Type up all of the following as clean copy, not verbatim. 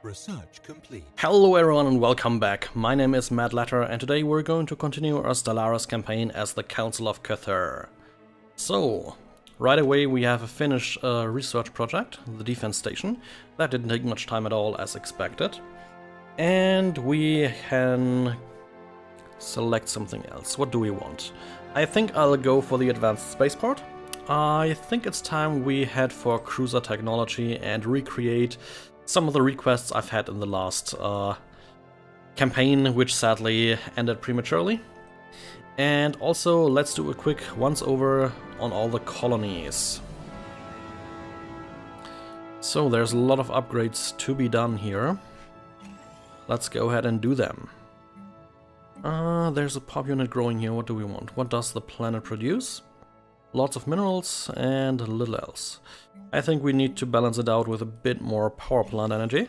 Research complete. Hello everyone and welcome back. My name is Matt Latter and today we're going to continue our Stellaris campaign as the Council of Cthulhu. So, right away we have a finished research project, the defense station. That didn't take much time at all as expected. And we can select something else. What do we want? I think I'll go for the advanced spaceport. I think it's time we head for cruiser technology and recreate some of the requests I've had in the last campaign, which sadly ended prematurely. And also, let's do a quick once-over on all the colonies. So, there's a lot of upgrades to be done here. Let's go ahead and do them. There's a pop unit growing here. What do we want? What does the planet produce? Lots of minerals and little else. I think we need to balance it out with a bit more power plant energy.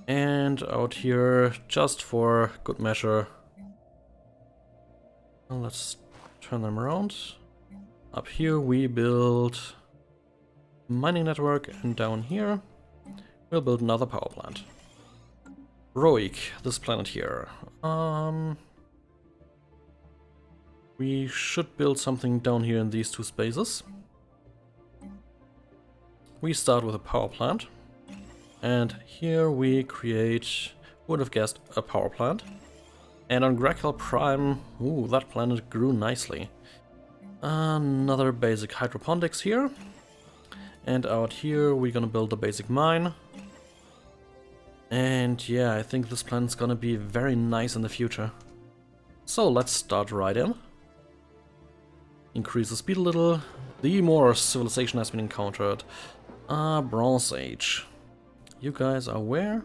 And out here, just for good measure, well, let's turn them around. Up here we build a mining network, and down here we'll build another power plant. Roic, this planet here. We should build something down here in these two spaces. We start with a power plant, and here we create, would have guessed, a power plant. And on Grakel Prime, ooh, that planet grew nicely. Another basic hydroponics here. And out here we're gonna build a basic mine. And yeah, I think this planet's gonna be very nice in the future. So let's start right in. Increase the speed a little. The more civilization has been encountered. Bronze Age. You guys are where?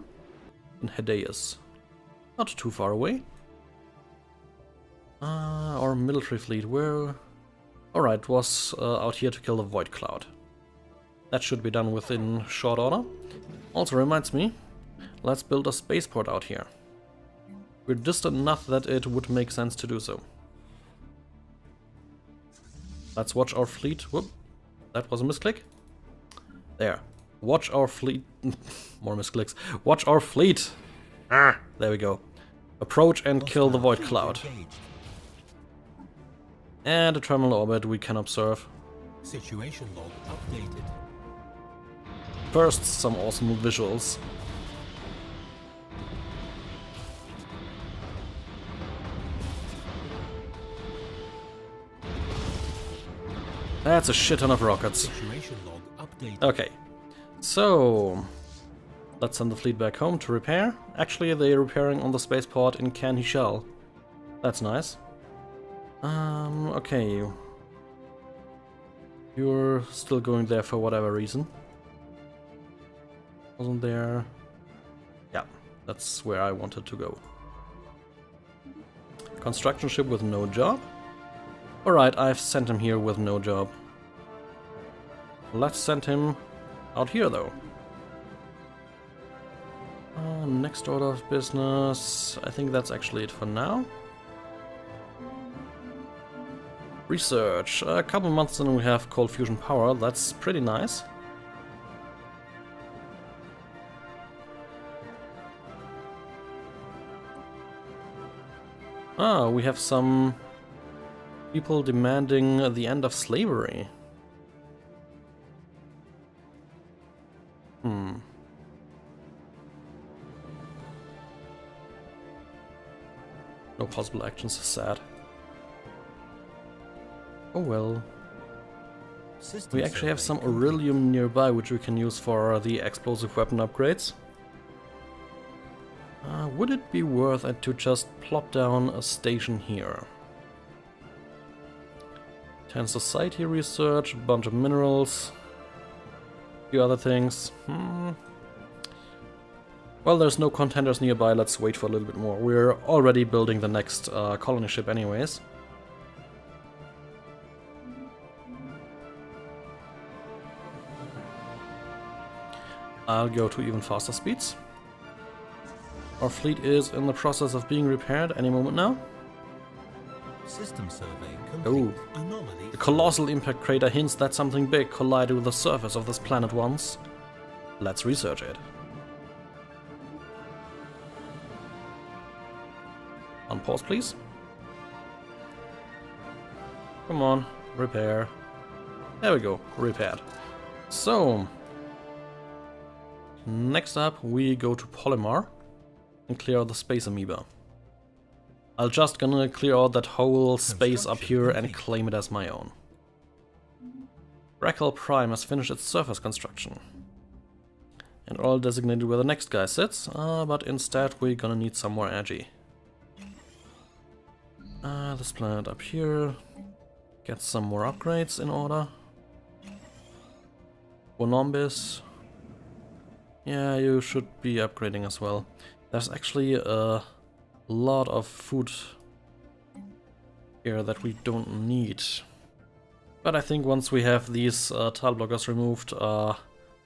In Hedaius. Not too far away. Our military fleet, where? Alright, was out here to kill the Void Cloud. That should be done within short order. Also reminds me, let's build a spaceport out here. We're distant enough that it would make sense to do so. Let's watch our fleet. Whoop, that was a misclick. There. Watch our fleet. More misclicks. Watch our fleet. Ah, there we go. Approach and kill the Void Cloud. And a terminal orbit we can observe. Situation log updated. First, some awesome visuals. That's a shit ton of rockets. Situation log updated. Okay, so let's send the fleet back home to repair. Actually, they're repairing on the spaceport in Can He Shall. That's nice. Okay. You're still going there for whatever reason. Wasn't there? Yeah, that's where I wanted to go. Construction ship with no job. Alright, I've sent him here with no job. Let's send him out here though. Next order of business. I think that's actually it for now. Research. A couple months in we have cold fusion power. That's pretty nice. We have some people demanding the end of slavery. No possible actions, sad. Oh well. We actually have some Aurelium nearby which we can use for the explosive weapon upgrades. Would it be worth it to just plop down a station here? 10 society research, a bunch of minerals, a few other things. Well, there's no contenders nearby, let's wait for a little bit more. We're already building the next colony ship anyways. I'll go to even faster speeds. Our fleet is in the process of being repaired any moment now. System survey complete. Oh, Anomaly. the colossal impact crater hints that something big collided with the surface of this planet once. Let's research it. pause, please. Come on, repair. There we go, repaired. So, next up we go to Polymer and clear out the space amoeba. I'll just gonna clear out that whole space up here and claim it as my own. Brackle Prime has finished its surface construction. And all designated where the next guy sits, but instead we're gonna need some more energy. This planet up here. Get some more upgrades in order. Bonombis. Yeah, you should be upgrading as well. There's actually a lot of food here that we don't need. But I think once we have these tile blockers removed,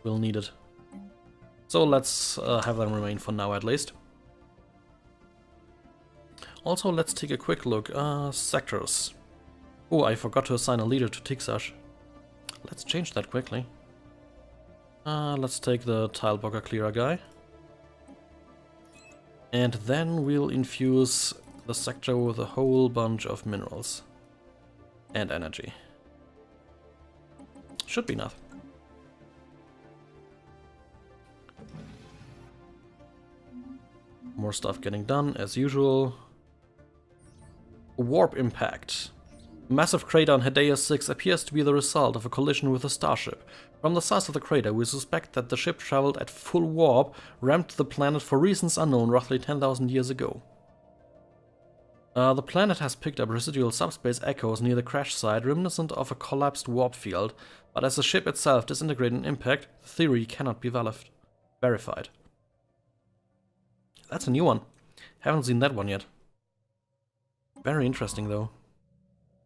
we'll need it. So let's have them remain for now at least. Also, let's take a quick look. Sectors. Oh, I forgot to assign a leader to Tixash. Let's change that quickly. Let's take the tile blocker clearer guy. And then we'll infuse the sector with a whole bunch of minerals. And energy. Should be enough. More stuff getting done, as usual. Warp impact. Massive crater on Hedea 6 appears to be the result of a collision with a starship. From the size of the crater, we suspect that the ship traveled at full warp, rammed to the planet for reasons unknown roughly 10,000 years ago. The planet has picked up residual subspace echoes near the crash site, reminiscent of a collapsed warp field, but as the ship itself disintegrated in impact, the theory cannot be verified. That's a new one. Haven't seen that one yet. Very interesting though.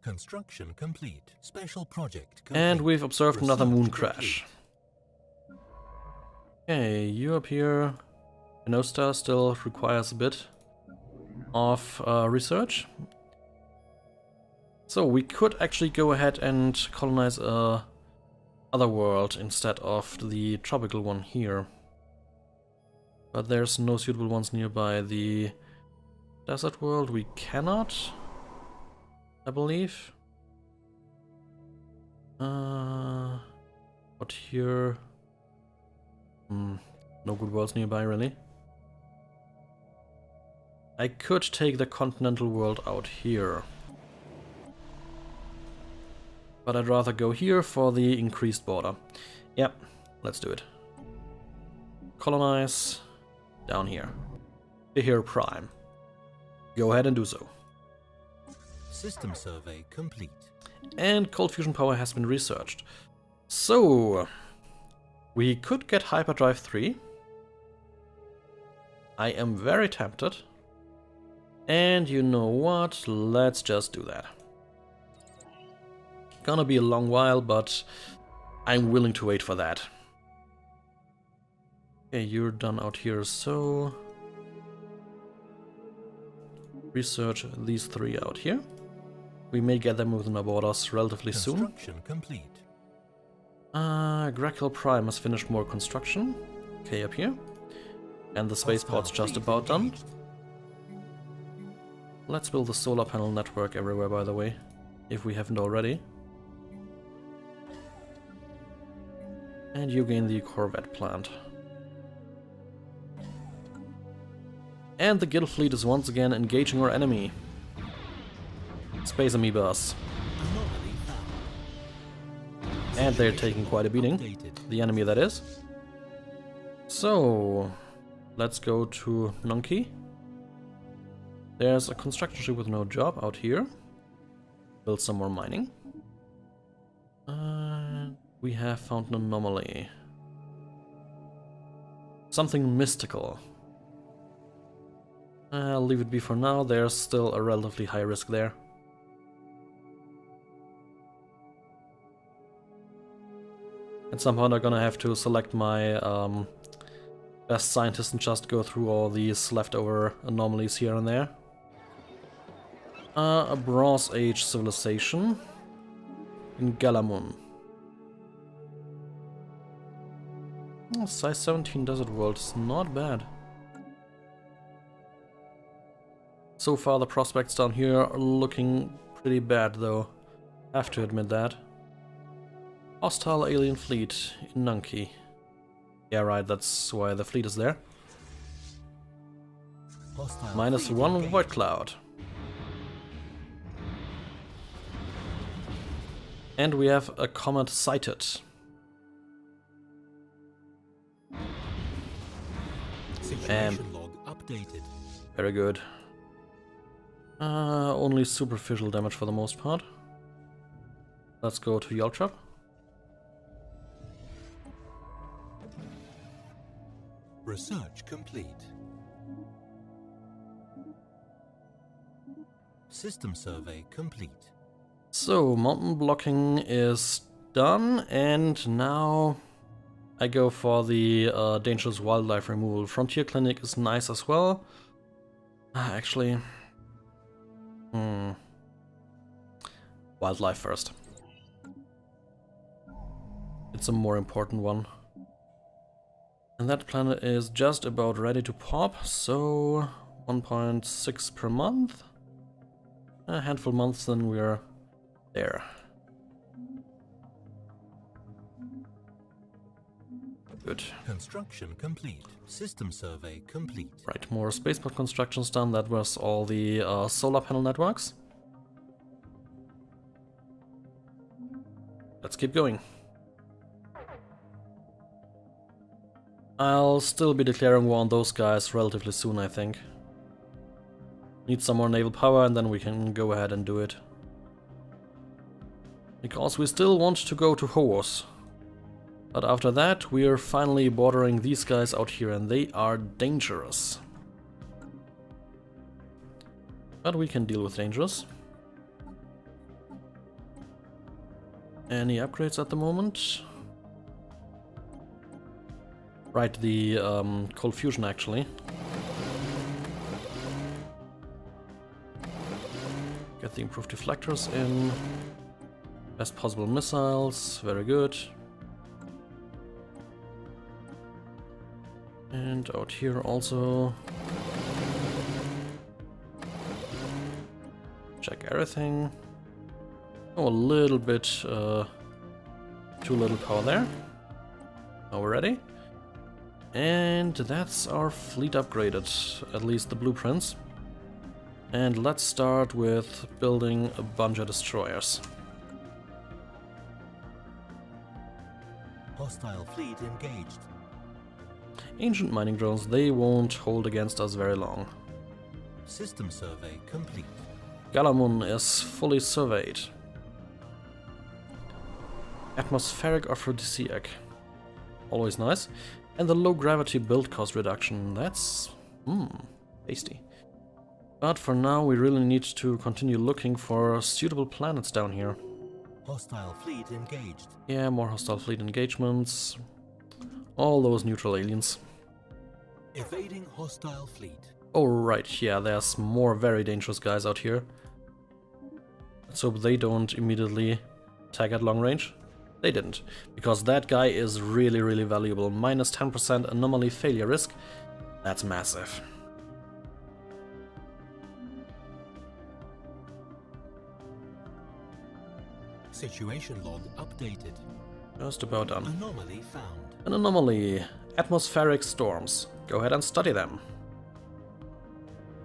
Construction complete. Special project complete. And we've observed another moon crash. Okay, you up here. Enosta still requires a bit of research. So we could actually go ahead and colonize a other world instead of the tropical one here. But there's no suitable ones nearby. The desert world we cannot, I believe. But here, no good worlds nearby really. I could take the continental world out here, but I'd rather go here for the increased border. Yep, let's do it. Colonize down here. Here Prime. Go ahead and do so. System survey complete. And cold fusion power has been researched. So, we could get Hyperdrive 3. I am very tempted. And you know what? Let's just do that. Gonna be a long while, but I'm willing to wait for that. Okay, you're done out here, so research these three out here. We may get them within our borders relatively soon. Construction complete. Grackle Prime has finished more construction. Okay, up here. And the spaceport's just about done. Let's build the solar panel network everywhere, by the way, if we haven't already. And you gain the Corvette plant. And the Guild fleet is once again engaging our enemy. Space amoebas. And they're taking quite a beating. The enemy, that is. So, let's go to Nunki. There's a construction ship with no job out here. Build some more mining. We have found an anomaly. Something mystical. I'll leave it be for now. There's still a relatively high risk there. At some point I'm gonna have to select my best scientist and just go through all these leftover anomalies here and there. A Bronze Age civilization in Galamun. Oh, size 17 desert world is not bad. So far the prospects down here are looking pretty bad though. Have to admit that. Hostile alien fleet in Nunki. Yeah, right, that's why the fleet is there. Hostile -1 fleet void cloud. And we have a comet sighted. Situation log updated. Very good. Only superficial damage for the most part. Let's go to Yaltrap. Research complete. System survey complete. So, mountain blocking is done, and now I go for the dangerous wildlife removal. Frontier Clinic is nice as well. Actually, wildlife first. It's a more important one. And that planet is just about ready to pop, so 1.6 per month. A handful of months, then we're there. Good. Construction complete. System survey complete. Right, more spaceport constructions done. That was all the solar panel networks. Let's keep going. I'll still be declaring war on those guys relatively soon, I think. Need some more naval power and then we can go ahead and do it. Because we still want to go to Hoos. But after that, we're finally bordering these guys out here and they are dangerous. But we can deal with dangers. Any upgrades at the moment? Right, the cold fusion actually. Get the improved deflectors in. Best possible missiles, very good. And out here also. Check everything. Oh, a little bit too little power there. Now we're ready. And that's our fleet upgraded, at least the blueprints. And let's start with building a bunch of destroyers. Hostile fleet engaged. Ancient mining drones, they won't hold against us very long. System survey complete. Galamun is fully surveyed. Atmospheric aphrodisiac. Always nice. And the low gravity build cost reduction, that's tasty. But for now we really need to continue looking for suitable planets down here. Hostile fleet engaged. Yeah, more hostile fleet engagements. All those neutral aliens. Evading hostile fleet. Oh right, yeah, there's more very dangerous guys out here. Let's hope they don't immediately attack at long range. They didn't, because that guy is really, really valuable. Minus 10% anomaly failure risk. That's massive. Situation log updated. Just about done. Anomaly found. An anomaly. Atmospheric storms. Go ahead and study them.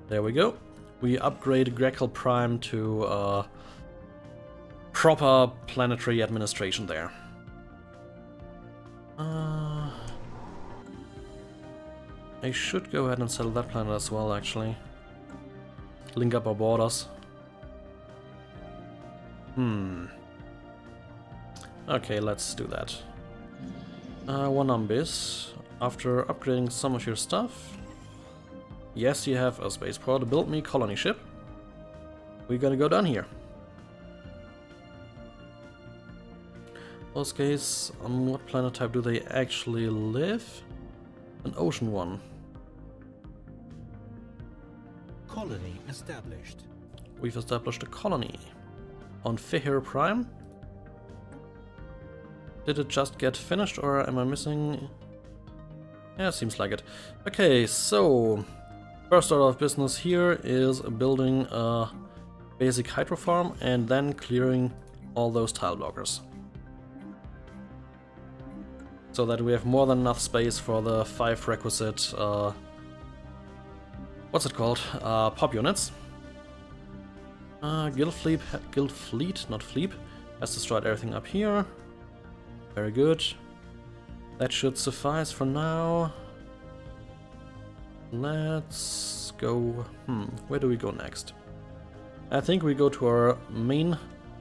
There we go. We upgrade Grekel Prime to proper planetary administration there. I should go ahead and settle that planet as well, actually. Link up our borders. Okay, let's do that. One Umbis. After upgrading some of your stuff. Yes, you have a spaceport. Build me colony ship. We're gonna go down here. Those guys, on what planet type do they actually live? An ocean one. Colony established. We've established a colony. On Fihir Prime? Did it just get finished or am I missing? Yeah, seems like it. Okay, so First order of business here is building a basic hydro farm and then clearing all those tile blockers. So that we have more than enough space for the 5 requisite, what's it called? Pop units. Guild fleet, not fleet, has destroyed everything up here. Very good. That should suffice for now. Let's go... where do we go next? I think we go to our main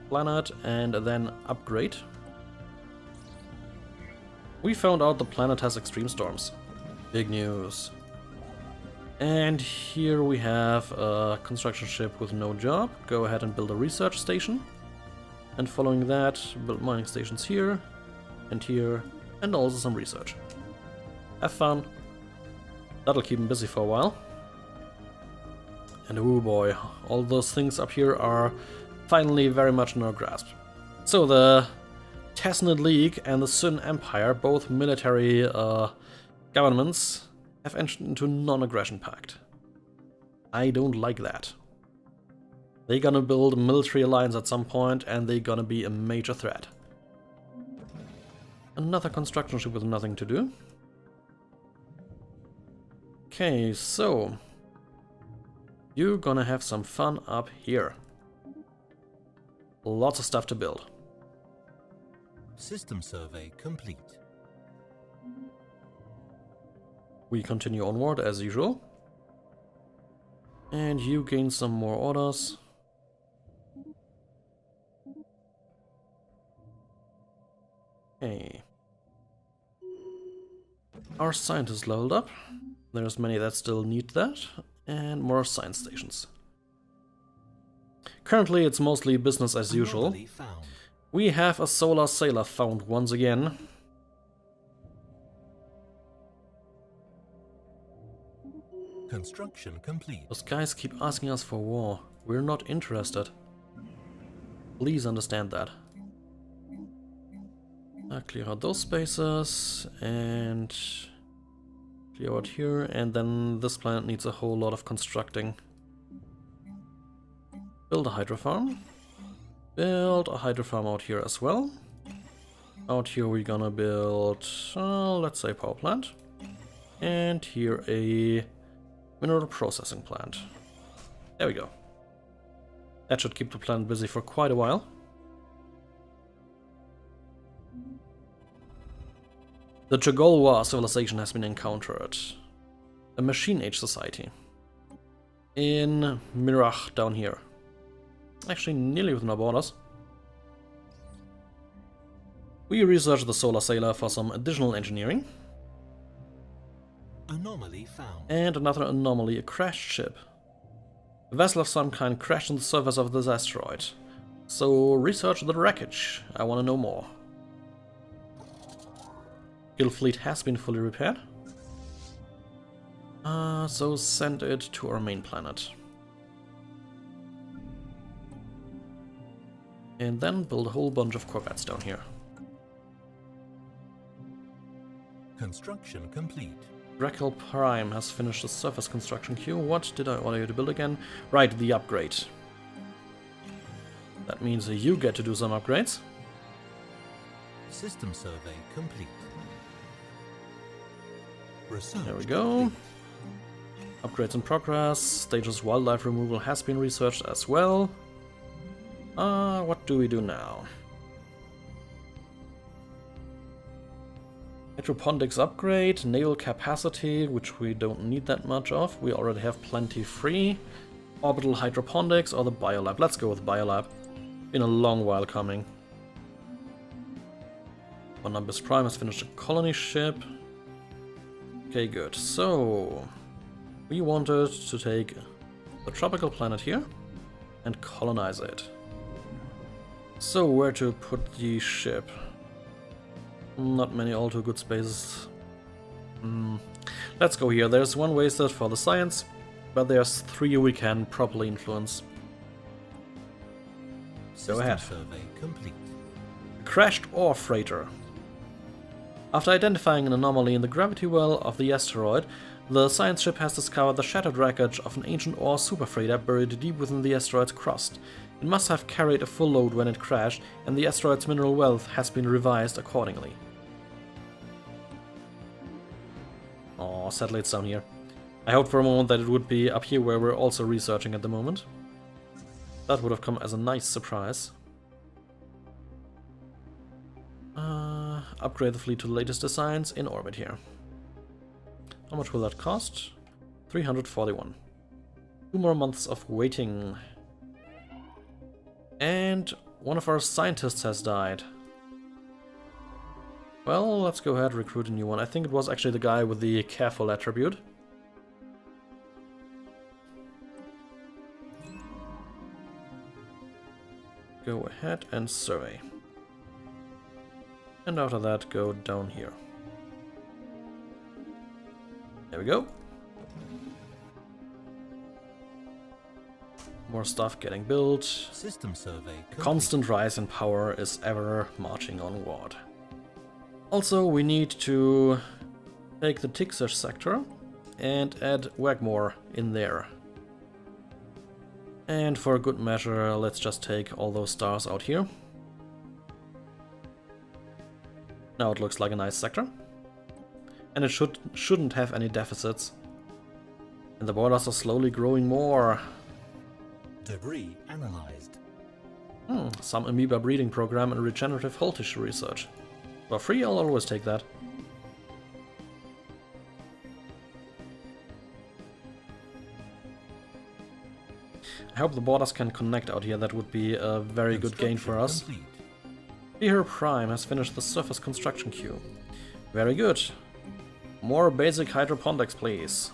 planet and then upgrade. We found out the planet has extreme storms. Big news. And here we have a construction ship with no job. Go ahead and build a research station. And following that, build mining stations here, and also some research. Have fun. That'll keep him busy for a while. And oh boy, all those things up here are finally very much in our grasp. So the Tasnid League and the Sun Empire, both military governments, have entered into a non-aggression pact. I don't like that. They're gonna build a military alliance at some point and they're gonna be a major threat. Another construction ship with nothing to do. Okay, so you're gonna have some fun up here. Lots of stuff to build. System survey complete. We continue onward as usual. And you gain some more orders. Okay. Our scientists leveled up. There's many that still need that. And more science stations. Currently it's mostly business as usual. We have a solar sailor found once again. Construction complete. Those guys keep asking us for war. We're not interested. Please understand that. Clear out those spaces and clear out here, and then this planet needs a whole lot of constructing. Build a hydro farm. Build a hydro farm out here as well. Out here we're gonna build, let's say, power plant. And here a mineral processing plant. There we go. That should keep the planet busy for quite a while. The Jagolwa civilization has been encountered. A machine age society. In Mirach down here. Actually nearly within our borders. We researched the solar sailor for some additional engineering. Anomaly found. And another anomaly, a crashed ship. A vessel of some kind crashed on the surface of this asteroid. So research the wreckage. I want to know more. Guild fleet has been fully repaired. So send it to our main planet. And then build a whole bunch of corvettes down here. Construction complete. Dracal Prime has finished the surface construction queue. What did I order you to build again? Right, the upgrade. That means you get to do some upgrades. System survey complete. Research There we go. Upgrades in progress. Stages wildlife removal has been researched as well. What do we do now? Hydroponics upgrade, naval capacity, which we don't need that much of. We already have plenty free. Orbital hydroponics or the biolab. Let's go with biolab. Been a long while coming. Olympus Prime has finished a colony ship. Okay, good. So we wanted to take the tropical planet here and colonize it. So where to put the ship? Not many all too good spaces. Let's go here. There's one wasted for the science, but there's 3 we can properly influence. Go ahead. Survey complete. Crashed ore freighter. After identifying an anomaly in the gravity well of the asteroid, The science ship has discovered the shattered wreckage of an ancient ore superfreighter buried deep within the asteroid's crust. It must have carried a full load when it crashed, and the asteroid's mineral wealth has been revised accordingly. Oh, sadly it's down here. I hoped for a moment that it would be up here where we're also researching at the moment. That would have come as a nice surprise. Upgrade the fleet to the latest designs in orbit here. How much will that cost? 341. 2 more months of waiting. And one of our scientists has died. Well, let's go ahead and recruit a new one. I think it was actually the guy with the careful attribute. Go ahead and survey. And after that, go down here. There we go. More stuff getting built. System survey complete. Constant rise in power is ever marching onward. Also, we need to take the Tixer sector and add Wagmore in there. And for a good measure, let's just take all those stars out here. Now it looks like a nice sector. And it shouldn't have any deficits. And the borders are slowly growing more. Debris analyzed. Some amoeba breeding program and regenerative whole tissue research. For free, I'll always take that. I hope the borders can connect out here. That would be a very good gain for us. Here Prime has finished the surface construction queue. Very good. More basic hydroponics, please.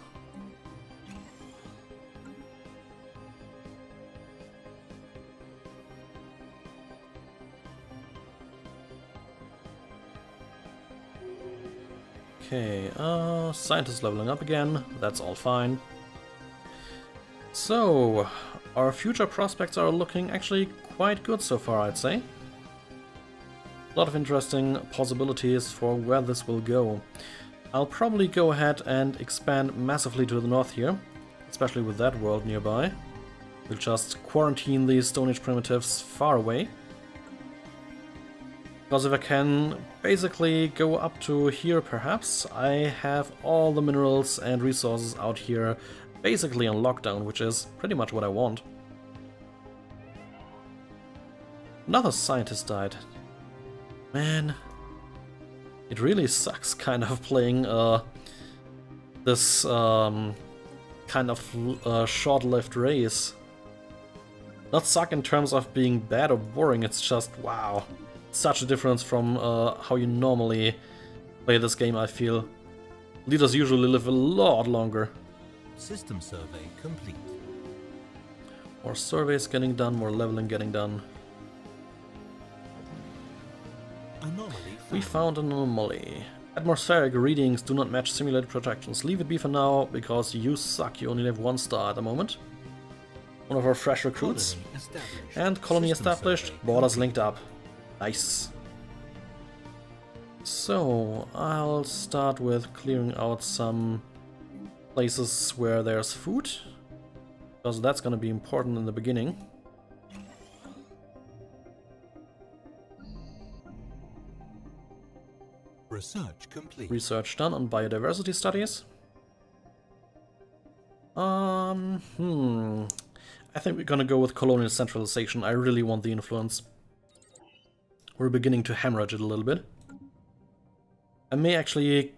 Okay, scientists leveling up again. That's all fine. So, our future prospects are looking actually quite good so far, I'd say. A lot of interesting possibilities for where this will go. I'll probably go ahead and expand massively to the north here, especially with that world nearby. We'll just quarantine these Stone Age primitives far away. Because if I can basically go up to here perhaps, I have all the minerals and resources out here basically on lockdown, which is pretty much what I want. Another scientist died. Man, it really sucks kind of playing this kind of short-lived race. Not suck in terms of being bad or boring, it's just, wow. Such a difference from how you normally play this game, I feel. Leaders usually live a lot longer. System survey complete. More surveys getting done, more leveling getting done. Anomaly found. We found an anomaly. Atmospheric readings do not match simulated projections. Leave it be for now, because you suck. You only have 1 star at the moment. One of our fresh recruits. Colony established. And colony System established, survey borders complete. linked up. Nice. So, I'll start with clearing out some places where there's food, because that's gonna be important in the beginning. Research complete. Research done on biodiversity studies. I think we're gonna go with colonial centralization. I really want the influence. We're beginning to hemorrhage it a little bit. I may actually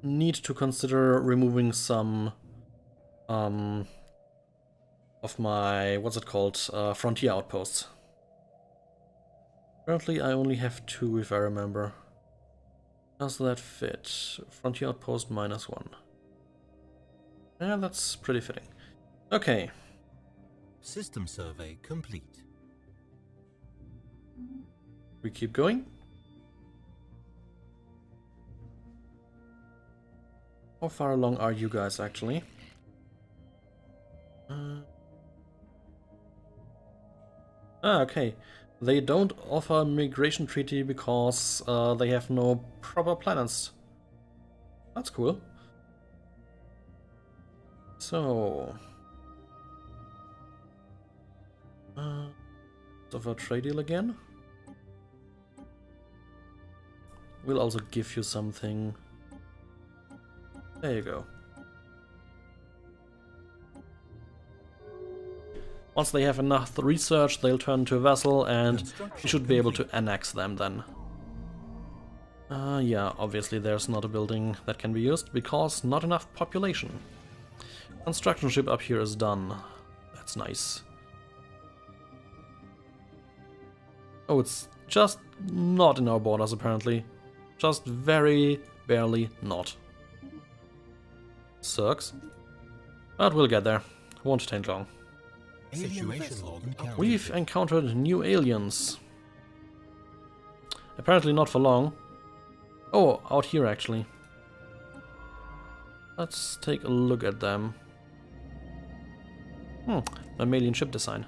need to consider removing some of my, what's it called, frontier outposts. Currently I only have 2 if I remember. Does that fit? Frontier outpost -1. Yeah, that's pretty fitting. Okay. System survey complete. We keep going. How far along are you guys actually? Okay. They don't offer a migration treaty because they have no proper planets. That's cool. So... of a trade deal again. We'll also give you something. There you go. Once they have enough research, they'll turn into a vessel, and we should be able to annex them then. Yeah, obviously there's not a building that can be used, because not enough population. Construction ship up here is done. That's nice. Oh, it's just not in our borders apparently. Just very barely not. Sucks. But we'll get there. Won't take long. We've encountered new aliens. Apparently not for long. Oh, out here actually. Let's take a look at them. Mammalian ship design.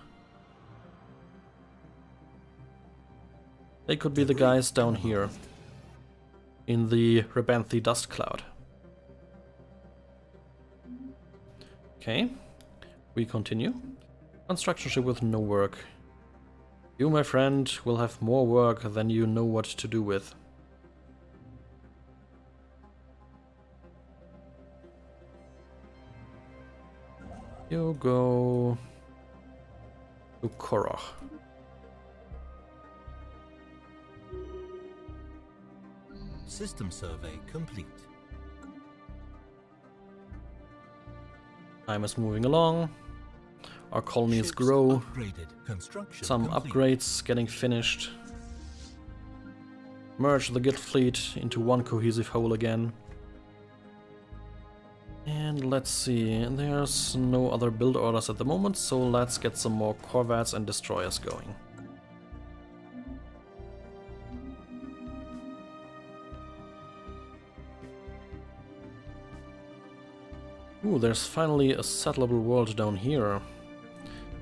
They could be the guys down here in the Rebanthe dust cloud. Okay, we continue. Construction ship with no work. You, my friend, will have more work than you know what to do with. You go to Korok. System survey complete. Time is moving along. Our colonies grow. Some upgrades getting finished. Merge the guild fleet into one cohesive whole again. And let's see, there's no other build orders at the moment, so let's get some more corvettes and destroyers going. Ooh, there's finally a settleable world down here.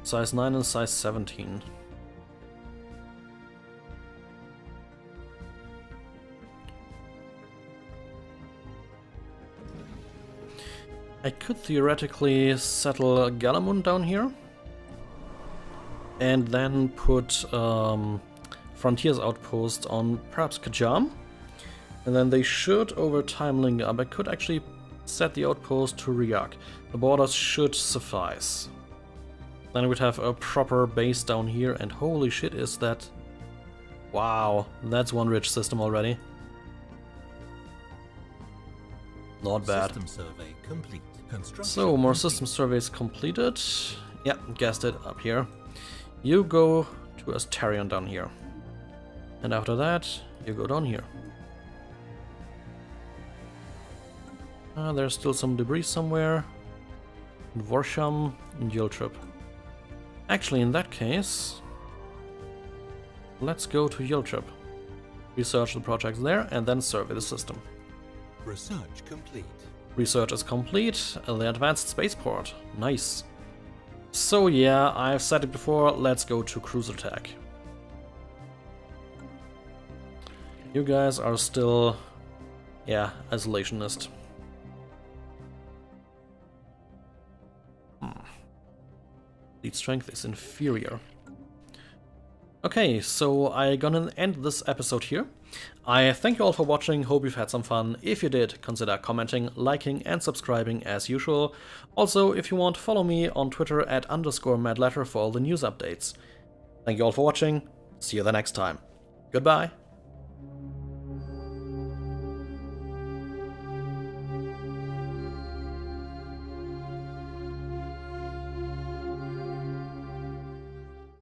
Size 9 and size 17. I could theoretically settle Galamund down here. And then put Frontiers Outpost on perhaps Kajam. And then they should over time link up. I could actually set the outpost to Riak. The borders should suffice. Then we'd have a proper base down here, and holy shit is that... Wow, that's one rich system already. Not bad. System survey complete. So, more system surveys completed. Yeah, guessed it, up here. You go to Astarion down here. And after that, you go down here. There's still some debris somewhere. Dvorsham and Yultrup. Actually, in that case, let's go to Yultrup. Research the projects there and then survey the system. Research complete. Research is complete. The advanced spaceport. Nice. So yeah, I've said it before, let's go to cruiser attack. You guys are still, yeah, isolationist. Lead strength is inferior. Okay, so I'm gonna end this episode here. I thank you all for watching, hope you've had some fun. If you did, consider commenting, liking and subscribing as usual. Also, if you want, follow me on Twitter at _madletter for all the news updates. Thank you all for watching, see you the next time. Goodbye.